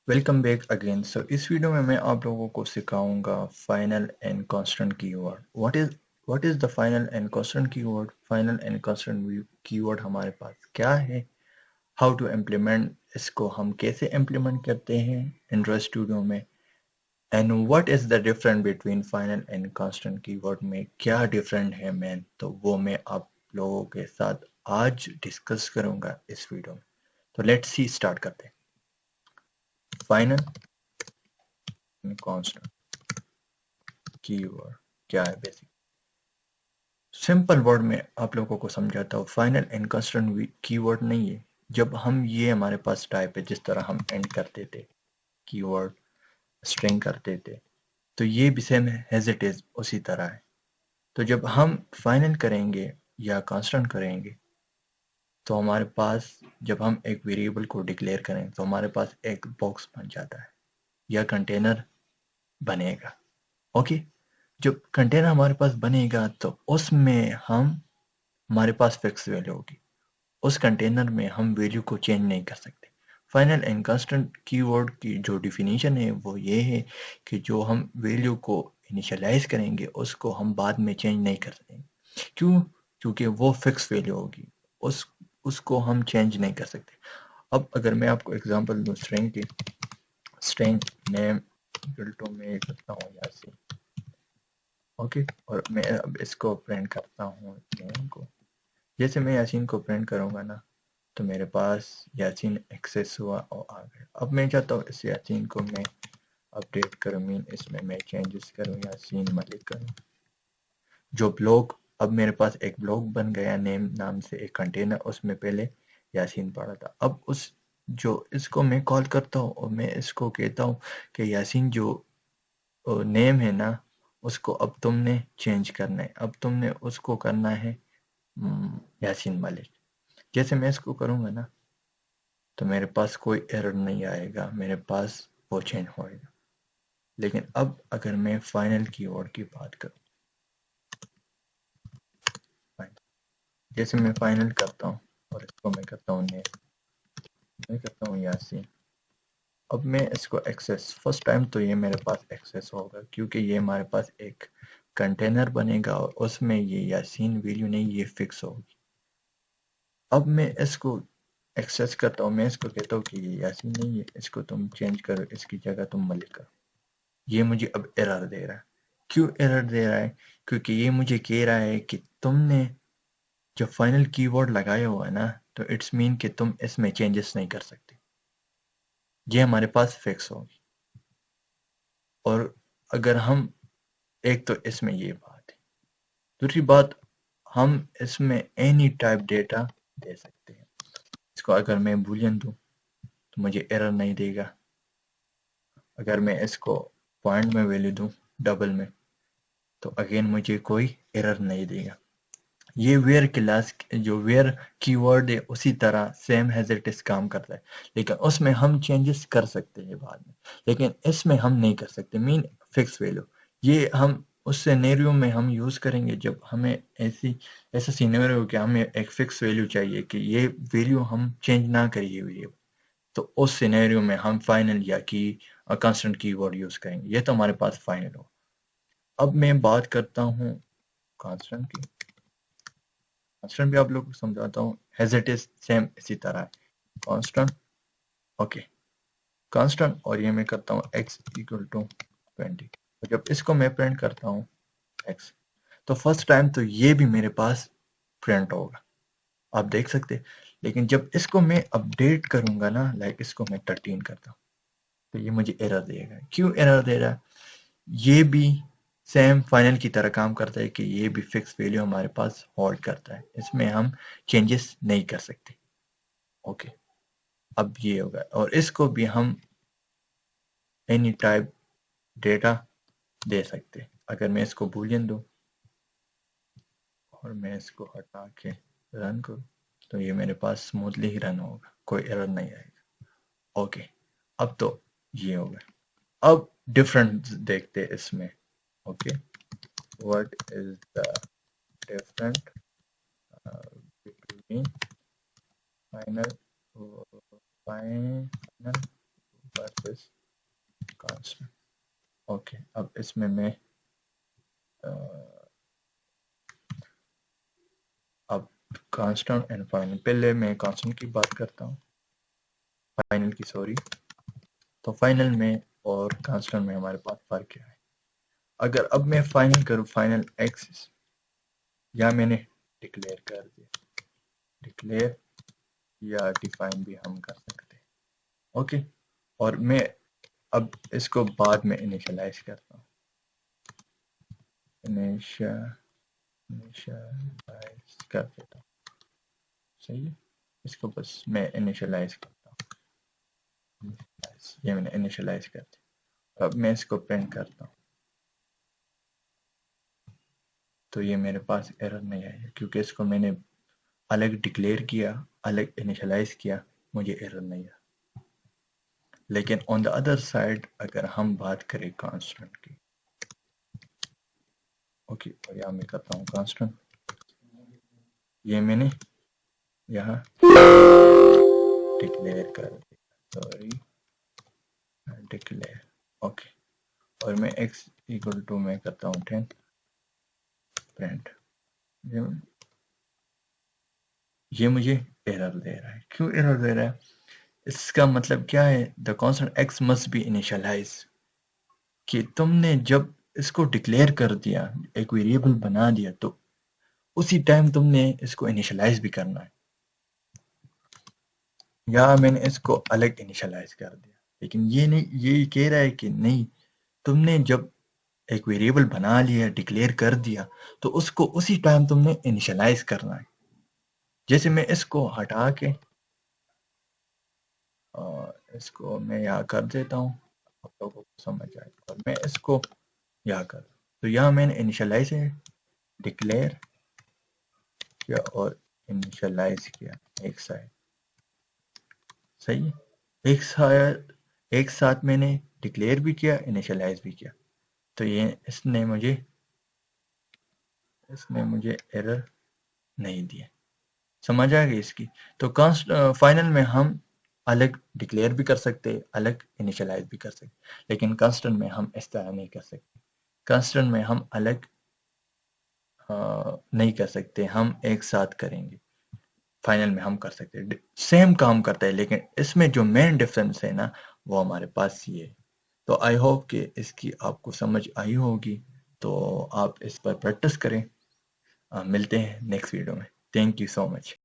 Welcome back again. सो इस video में मैं आप लोगों को सिखाऊंगा final and constant keyword. What is the final and constant keyword. Final and constant keyword हमारे पास क्या है, हाउ टू इम्प्लीमेंट, इसको हम कैसे इम्प्लीमेंट करते हैं एंड्रॉइड स्टूडियो में, and what is the difference between final and constant keyword में क्या डिफरेंट है मेन, तो वो मैं आप लोगों के साथ आज डिस्कस करूंगा इस वीडियो में। तो लेट्स सी, स्टार्ट करते हैं। फाइनल एंड कांस्टेंट कीवर्ड क्या है बेसिक। सिंपल वर्ड में आप लोगों को समझाता हूँ। फाइनल एंड कांस्टेंट कीवर्ड नहीं है। जब हम ये हमारे पास टाइप है, जिस तरह हम एंड करते थे कीवर्ड, स्ट्रिंग करते थे, तो ये भी सेम है एज इट इज उसी तरह है। तो जब हम फाइनल करेंगे या कांस्टेंट करेंगे, तो हमारे पास जब हम एक वेरिएबल को डिक्लेयर करें तो हमारे पास एक बॉक्स बन जाता है या कंटेनर बनेगा। ओके, जब कंटेनर हमारे पास बनेगा तो उसमें हमारे पास फिक्स वैल्यू होगी। उस कंटेनर में हम वैल्यू को चेंज नहीं कर सकते। फाइनल एंड कांस्टेंट कीवर्ड की जो डिफिनीशन है वो ये है कि जो हम वैल्यू को इनिशियलाइज करेंगे उसको हम बाद में चेंज नहीं कर सकेंगे। क्यों? क्योंकि वो फिक्स वैल्यू होगी, उसको हम चेंज नहीं कर सकते। अब अगर मैं आपको एग्जांपल दूं स्ट्रिंग की, स्ट्रिंग नेम इक्वल टू मैं करता हूँ यासीन। ओके, और मैं अब इसको प्रिंट करता हूँ नेम को। जैसे मैं यासीन को प्रिंट करूंगा ना, तो मेरे पास यासीन एक्सेस हुआ और आ गया। अब मैं चाहता हूँ इस यासीन को मैं अपडेट करूँ, मीन इसमें मैं चेंजेस करूँ, यासीन मलिक करूँ। जो ब्लॉक, अब मेरे पास एक ब्लॉक बन गया नेम नाम से एक कंटेनर, उसमें पहले यासीन पड़ा था। अब उस जो इसको मैं कॉल करता हूँ और मैं इसको कहता हूँ कि यासीन जो नेम है ना, उसको अब तुमने चेंज करना है, अब तुमने उसको करना है यासीन मलिक। जैसे मैं इसको करूंगा ना, तो मेरे पास कोई एरर नहीं आएगा, मेरे पास वो चेंज होएगा। लेकिन अब अगर मैं फाइनल कीवर्ड की बात करूं, जैसे मैं फाइनल करता हूं और इसको मैं करता हूं नेम, मैं करता हूं यासीन। अब मैं इसको एक्सेस, फर्स्ट टाइम तो ये मेरे पास एक्सेस होगा क्योंकि ये हमारे पास एक कंटेनर बनेगा और उसमें ये यासीन वैल्यू नहीं, ये फिक्स होगी। अब मैं इसको एक्सेस करता हूँ, मैं इसको कहता हूँ कि ये यासीन नहीं है, इसको तुम चेंज करो, इसकी जगह तुम मलिक करो। ये मुझे अब एरर दे रहा है। क्यों एरर दे रहा है? क्योंकि ये मुझे कह रहा है कि तुमने जो फाइनल कीवर्ड लगाया हुआ है ना, तो इट्स मीन कि तुम इसमें चेंजेस नहीं कर सकते, ये हमारे पास फिक्स होगी। और अगर हम, एक तो इसमें ये बात है, दूसरी बात, हम इसमें एनी टाइप डेटा दे सकते हैं। इसको अगर मैं बूलियन दूं तो मुझे एरर नहीं देगा। अगर मैं इसको पॉइंट में वैल्यू दूं, डबल में, तो अगेन मुझे कोई एरर नहीं देगा। ये वेयर क्लास जो वेयर कीवर्ड है उसी तरह सेम एज इट इज काम करता है, लेकिन उसमें हम चेंजेस कर सकते हैं बाद में, लेकिन इसमें हम नहीं कर सकते। मीन फिक्स वैल्यू, ये हम उस सिनेरियो में हम यूज करेंगे जब हमें ऐसा सिनेरियो कि हमें एक फिक्स वैल्यू चाहिए कि ये वैल्यू हम चेंज ना करिए वैल्यू, तो उस सिनेरियो में हम फाइनल या की कांस्टेंट कीवर्ड यूज करेंगे। ये तो हमारे पास फाइनल हो। अब मैं बात करता हूँ कांस्टेंट की। कांस्टेंट भी आप लोग को समझाता हूँ, एज इट इज सेम इसी तरह है कांस्टेंट। ओके, कांस्टेंट, और ये मैं करता हूँ x इक्वल टू 20। तो जब इसको मैं प्रिंट करता हूँ x, तो फर्स्ट टाइम तो ये भी मेरे पास प्रिंट होगा, आप देख सकते। लेकिन जब इसको मैं अपडेट करूंगा ना, लाइक इसको मैं 13 करता हूँ, तो ये मुझे एरर देगा। क्यों एरर दे रहा है? ये भी सेम फाइनल की तरह काम करता है कि ये भी फिक्स वैल्यू हमारे पास होल्ड करता है, इसमें हम चेंजेस नहीं कर सकते। ओके, अब ये होगा, और इसको भी हम एनी टाइप डेटा दे सकते हैं। अगर मैं इसको बूलियन दूं और मैं इसको हटा के रन करूं, तो ये मेरे पास स्मूथली ही रन होगा, कोई एरर नहीं आएगा। ओके, अब तो ये हो गया। अब डिफरेंस देखते हैं इसमें। Okay, what is the different between final final versus is constant. Okay اب اس میں اب کانسٹنٹ اینڈ فائنل، پہلے میں کانسٹنٹ کی بات کرتا ہوں، فائنل کی سوری. تو فائنل میں اور کانسٹنٹ میں ہمارے پاس فرق کیا ہے؟ اگر اب میں فائنل کروں، فائنل ایکسس، یا میں نے ڈکلیئر کر دیا، ڈکلیئر یا ڈیفائن بھی ہم کر سکتے ہیں. اوکے اور میں اب اس کو بعد میں انیشلائز کرتا ہوں، انیشلائز کر دیتا ہوں. صحیح ہے، اس کو بس میں انیشلائز کرتا ہوں، یہ میں نے انیشلائز کر دیا. اب میں اس کو پرنٹ کرتا ہوں تو یہ میرے پاس ایرر نہیں آئی کیونکہ اس کو میں نے الگ ڈکلیئر کیا، الگ انیشلائز کیا، مجھے ایرر نہیں آیا. لیکن آن دا ادر سائڈ اگر ہم بات کریں کانسٹنٹ کی، اوکے اور یہاں میں کرتا ہوں کانسٹنٹ، یہ میں نے یہاں ڈکلیئر کر دیا، سوری ڈکلیئر، اوکے اور میں ایکس ایکول ٹو میں کرتا ہوں 10 پرنٹ. یہ مجھے ایرر دے رہا ہے. کیوں ایرر دے رہا ہے؟ اس کا مطلب کیا ہے؟ The constant X must be initialize, کہ تم نے جب اس کو ڈکلیئر کر دیا، ایک ویریبل بنا دیا، تو اسی ٹائم تم نے اس کو انیشلائز بھی کرنا ہے. یا میں نے اس کو الگ انیشلائز کر دیا، لیکن یہ نہیں، یہ کہہ رہا ہے کہ نہیں، تم نے جب ایک ویریبل بنا لیا، ڈکلیئر کر دیا، تو اس کو اسی ٹائم تم نے انیشلائز کرنا ہے. جیسے میں اس کو ہٹا کے اس کو میں یہاں کر دیتا ہوں، آپ لوگوں کو سمجھ آئے، اور میں اس کو یہاں کر دوں تو یہاں میں نے انیشلائز ڈکلیئر کیا اور انیشلائز کیا ایک سائڈ. صحیح ہے، ایک ساتھ میں نے ڈکلیئر بھی کیا، انیشلائز بھی کیا. تو یہ اس نے مجھے ایرر نہیں دیا. سمجھ آ گئی اس کی؟ تو فائنل میں ہم الگ ڈکلیئر بھی کر سکتے، الگ انیشلائز بھی کر سکتے، لیکن کانسٹنٹ میں ہم اس طرح نہیں کر سکتے. کانسٹنٹ میں ہم الگ نہیں کر سکتے، ہم ایک ساتھ کریں گے. فائنل میں ہم کر سکتے، سیم کام کرتا ہے، لیکن اس میں جو مین ڈفرنس ہے نا، وہ ہمارے پاس یہ ہے. تو آئی ہوپ کہ اس کی آپ کو سمجھ آئی ہوگی، تو آپ اس پر پریکٹس کریں. ملتے ہیں نیکسٹ ویڈیو میں. Thank you so much.